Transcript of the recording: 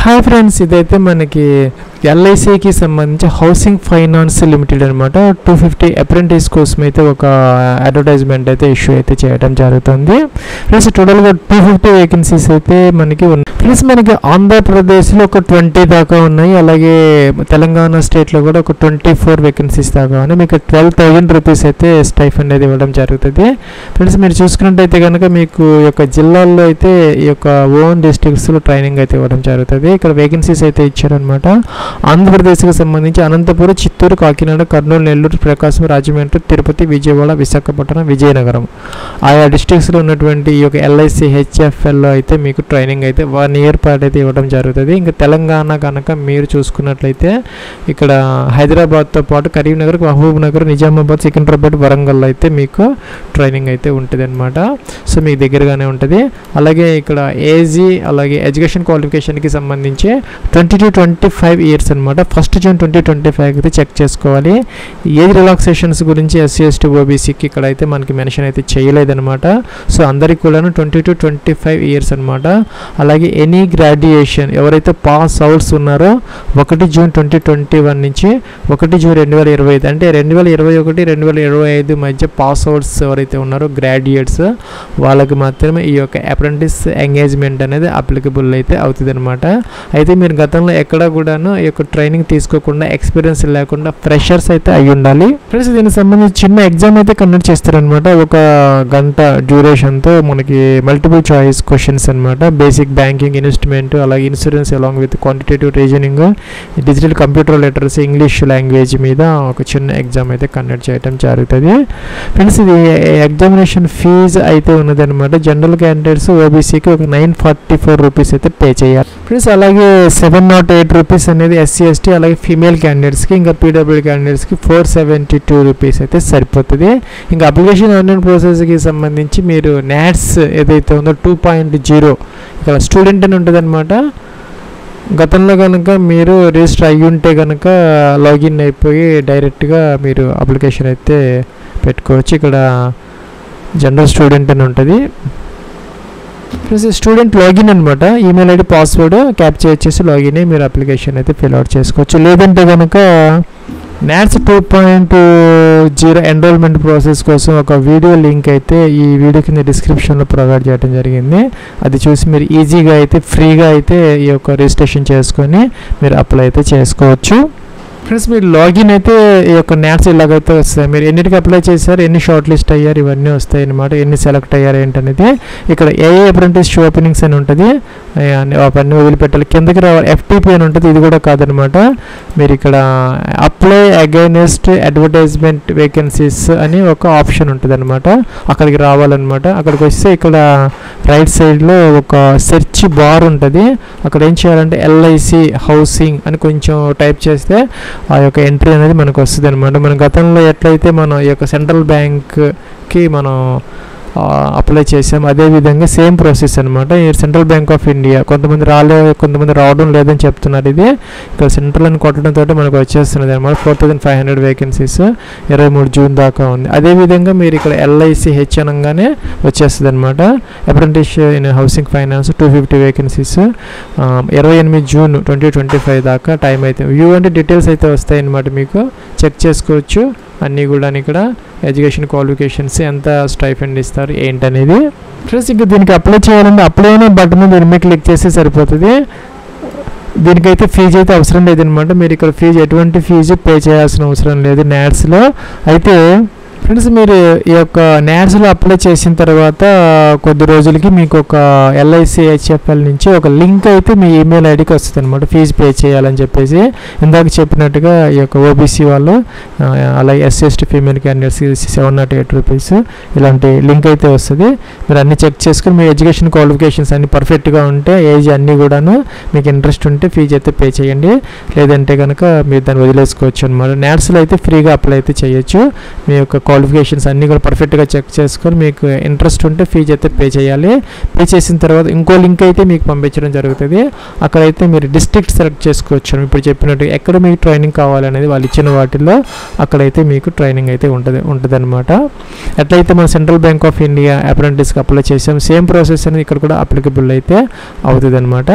Hi friends, ఇదైతే మనకి ఎల్ఐసికి సంబంధించి హౌసింగ్ ఫైనాన్స్ లిమిటెడ్ అనమాట 250 అప్రెంటిస్ కోసం అయితే ఒక అడ్వర్టైజ్మెంట్ అయితే ఇష్యూ అయితే చేయడం జరుగుతుంది ఫ్రెండ్స్. టోటల్గా 250 వేకెన్సీస్ అయితే మనకి ఉన్నాయి ఫ్రెండ్స్. మనకి ఆంధ్రప్రదేశ్లో ఒక 20 దాకా ఉన్నాయి, అలాగే తెలంగాణ స్టేట్లో కూడా ఒక 24 వేకెన్సీస్ దాకా ఉన్నాయి. మీకు 12,000 రూపీస్ అయితే స్టైఫండ్ అయితే ఇవ్వడం జరుగుతుంది ఫ్రెండ్స్. మీరు చూసుకున్నట్టయితే కనుక మీకు ఈ యొక్క జిల్లాల్లో అయితే ఈ యొక్క ఓన్ డిస్ట్రిక్ట్స్లో ట్రైనింగ్ అయితే ఇవ్వడం జరుగుతుంది. ఇక్కడ వేకెన్సీస్ అయితే ఇచ్చారనమాట. ఆంధ్రప్రదేశ్కి సంబంధించి అనంతపురం, చిత్తూరు, కాకినాడ, కర్నూలు, నెల్లూరు, ప్రకాశం, రాజమండ్రి, తిరుపతి, విజయవాడ, విశాఖపట్నం, విజయనగరం ఆయా డిస్ట్రిక్ట్స్లో ఉన్నటువంటి ఈ యొక్క ఎల్ఐసి హెచ్ఎఫ్ఎల్లో అయితే మీకు ట్రైనింగ్ అయితే 1 ఇయర్ పాటు అయితే ఇవ్వడం జరుగుతుంది. ఇంకా తెలంగాణ కనుక మీరు చూసుకున్నట్లయితే ఇక్కడ హైదరాబాద్తో పాటు కరీంనగర్, మహబూబ్ నగర్, నిజామాబాద్, సికింద్రాబాద్, వరంగల్ అయితే మీకు ట్రైనింగ్ అయితే ఉంటుంది అనమాట. సో మీకు దగ్గరగానే ఉంటుంది. అలాగే ఇక్కడ ఏజీ అలాగే ఎడ్యుకేషన్ క్వాలిఫికేషన్కి సంబంధించి 20 to 25 ఇయర్స్ అనమాట. 1 జూన్ 2025 అయితే చెక్ చేసుకోవాలి. ఏజ్ రిలాక్సేషన్స్ గురించి ఎస్సీ ఎస్టీ ఓబీసీకి ఇక్కడ అయితే మనకి మెన్షన్ అయితే చేయలేదన్నమాట. సో అందరికి కూడాను 20 to 25 ఇయర్స్ అనమాట. అలాగే ఎనీ గ్రాడ్యుయేషన్ ఎవరైతే పాస్ అవుట్స్ ఉన్నారో 1 జూన్ 2021 నుంచి 1 జూన్ 2025 అంటే 2021 2025 మధ్య పాస్ అవుట్స్ ఎవరైతే ఉన్నారో గ్రాడ్యుయేట్స్ వాళ్ళకి మాత్రమే ఈ యొక్క అప్రెంటిస్ ఎంగేజ్మెంట్ అనేది అప్లికబుల్ అయితే అవుతుంది అనమాట. అయితే మీరు గతంలో ఎక్కడ కూడాను ఈ యొక్క ట్రైనింగ్ తీసుకోకుండా ఎక్స్పీరియన్స్ లేకుండా ఫ్రెషర్స్ అయితే అయి ఉండాలి ఫ్రెండ్స్. దీనికి సంబంధించి చిన్న ఎగ్జామ్ అయితే కండక్ట్ చేస్తారనమాట. 1 గంట డ్యూరేషన్తో మనకి మల్టిపుల్ చాయిస్ క్వశ్చన్స్ అనమాట. బేసిక్ బ్యాంకింగ్, ఇన్వెస్ట్మెంట్, అలాగే insurance along with quantitative reasoning, digital computer literacy, English language మీద ఒక చిన్న ఎగ్జామ్ అయితే కండక్ట్ చేయడం జరుగుతుంది ఫ్రెండ్స్. ఇది ఎగ్జామినేషన్ ఫీజు అయితే ఉన్నదనమాట. జనరల్ క్యాండిడేట్స్ ఓబీసీకి ఒక 944 రూపీస్ అయితే పే చేయాలి ఫ్రెండ్స్. అలాగే 708 రూపీస్ అనేది ఎస్సీ ఎస్టీ అలాగే ఫీమేల్ క్యాండిడేట్స్కి, ఇంకా పీడబ్ల్యూ క్యాండిడేట్స్కి 472 రూపీస్ అయితే సరిపోతుంది. ఇంకా అప్లికేషన్ ఆన్లైన్ ప్రాసెస్కి సంబంధించి మీరు నాట్స్ ఏదైతే ఉందో 2.0 ఇక్కడ స్టూడెంట్ అని ఉంటుంది అనమాట. గతంలో కనుక మీరు రిజిస్టర్ అయ్యి ఉంటే కనుక లాగిన్ అయిపోయి డైరెక్ట్గా మీరు అప్లికేషన్ అయితే పెట్టుకోవచ్చు. ఇక్కడ జనరల్ స్టూడెంట్ అని ఉంటుంది ప్లస్ స్టూడెంట్ లాగిన్ అనమాట. ఈమెయిల్ ఐడి, పాస్వర్డ్ క్యాప్చర్ చేసి లాగిన్ అయ్యి మీరు అప్లికేషన్ అయితే ఫిల్ అవుట్ చేసుకోవచ్చు. లేదంటే కనుక నాట్స్ 2.0 ఎన్రోల్మెంట్ ప్రాసెస్ కోసం ఒక వీడియో లింక్ అయితే ఈ వీడియో కింద డిస్క్రిప్షన్లో ప్రొవైడ్ చేయడం జరిగింది. అది చూసి మీరు ఈజీగా అయితే ఫ్రీగా అయితే ఈ యొక్క రిజిస్ట్రేషన్ చేసుకొని మీరు అప్లై అయితే చేసుకోవచ్చు ఫ్రెండ్స్. మీరు లాగిన్ అయితే ఈ యొక్క నాట్స్ ఇలాగైతే వస్తాయి. మీరు ఎన్నిటికి అప్లై చేశారు, ఎన్ని షార్ట్ లిస్ట్ అయ్యారు, ఇవన్నీ వస్తాయి అనమాట. ఎన్ని సెలెక్ట్ అయ్యారు ఏంటనేది ఇక్కడ ఏఏ అప్రెంటిస్ ఓపెనింగ్స్ అని ఉంటుంది. అవన్నీ వదిలిపెట్టాలి. కిందకి రావాలి. ఎఫ్టీపీ అని ఉంటుంది. ఇది కూడా కాదనమాట. మీరు ఇక్కడ అప్లై అగైనెస్ట్ అడ్వర్టైజ్మెంట్ వేకెన్సీస్ అని ఒక ఆప్షన్ ఉంటుంది అనమాట. అక్కడికి రావాలన్నమాట. అక్కడికి వస్తే ఇక్కడ రైట్ సైడ్లో ఒక సెర్చ్ బార్ ఉంటుంది. అక్కడ ఏం చేయాలంటే ఎల్ఐసి హౌసింగ్ అని కొంచెం టైప్ చేస్తే ఆ యొక్క ఎంట్రీ అనేది మనకు వస్తుంది అనమాట. మన గతంలో ఎట్లయితే మనం ఈ యొక్క సెంట్రల్ బ్యాంక్కి మనం అప్లై చేసాం అదేవిధంగా సేమ్ ప్రాసెస్ అనమాట. ఈ సెంట్రల్ బ్యాంక్ ఆఫ్ ఇండియా కొంతమంది రావడం లేదని చెప్తున్నారు. ఇది ఇక్కడ సెంట్రల్ అని కొట్టడంతో మనకు వచ్చేస్తున్నది అనమాట. 4,500 వేకెన్సీస్ 23 జూన్ దాకా ఉంది. అదేవిధంగా మీరు ఇక్కడ ఎల్ఐసి హెచ్ అనగానే వచ్చేస్తుంది అనమాట. Apprentice in housing finance 250 vacancies 28 June 2025 దాకా టైం అయితే వ్యూ అంటే డీటెయిల్స్ అయితే వస్తాయి అనమాట. మీకు చెక్ చేసుకోవచ్చు అన్నీ కూడా. ఇక్కడ ఎడ్యుకేషన్ క్వాలిఫికేషన్స్, ఎంత స్టైఫండ్ ఇస్తారు ఏంటనేది ఫ్రెండ్స్. ఇంకా దీనికి అప్లై చేయాలంటే అప్లై అనే బటన్ దీని మీద క్లిక్ చేస్తే సరిపోతుంది. దీనికైతే ఫీజు అయితే అవసరం లేదనమాట. మీరు ఇక్కడ ఫీజు ఎటువంటి ఫీజు పే చేయాల్సిన అవసరం లేదు నాట్స్లో. అయితే ఫ్రెండ్స్ మీరు ఈ యొక్క నాట్స్లో అప్లై చేసిన తర్వాత కొద్ది రోజులకి మీకు ఒక ఎల్ఐసి హెచ్ఎఫ్ఎల్ నుంచి ఒక లింక్ అయితే మీ ఈమెయిల్ ఐడికి వస్తుంది అనమాట. ఫీజు పే చేయాలని చెప్పేసి ఇందాక చెప్పినట్టుగా ఈ యొక్క ఓబీసీ వాళ్ళు అలాగే ఎస్సీ ఎస్టీ ఫీమేల్ క్యాండిడేట్స్కి 708 రూపీస్ ఇలాంటి లింక్ అయితే వస్తుంది. మీరు అన్నీ చెక్ చేసుకుని మీ ఎడ్యుకేషన్ క్వాలిఫికేషన్స్ అన్నీ పర్ఫెక్ట్గా ఉంటే, ఏజ్ అన్నీ కూడాను మీకు ఇంట్రెస్ట్ ఉంటే ఫీజు అయితే పే చేయండి. లేదంటే కనుక మీరు దాన్ని వదిలేసుకోవచ్చు అనమాట. నాట్స్లో అయితే ఫ్రీగా అప్లై అయితే చేయొచ్చు. మీ యొక్క క్వాలిఫికేషన్స్ అన్నీ కూడా పర్ఫెక్ట్గా చెక్ చేసుకొని మీకు ఇంట్రెస్ట్ ఉంటే ఫీజు అయితే పే చేయాలి. పే చేసిన తర్వాత ఇంకో లింక్ అయితే మీకు పంపించడం జరుగుతుంది. అక్కడైతే మీరు డిస్ట్రిక్ట్ సెలెక్ట్ చేసుకోవచ్చు. ఇప్పుడు చెప్పినట్టు ఎక్కడ మీకు ట్రైనింగ్ కావాలనేది వాళ్ళు ఇచ్చిన వాటిల్లో అక్కడైతే మీకు ట్రైనింగ్ అయితే ఉంటుంది అనమాట. ఎట్లయితే మన సెంట్రల్ బ్యాంక్ ఆఫ్ ఇండియా అప్రెంటిస్కి అప్లై చేసాం సేమ్ ప్రాసెస్ అనేది ఇక్కడ కూడా అప్లికబుల్ అయితే అవుతుంది అనమాట.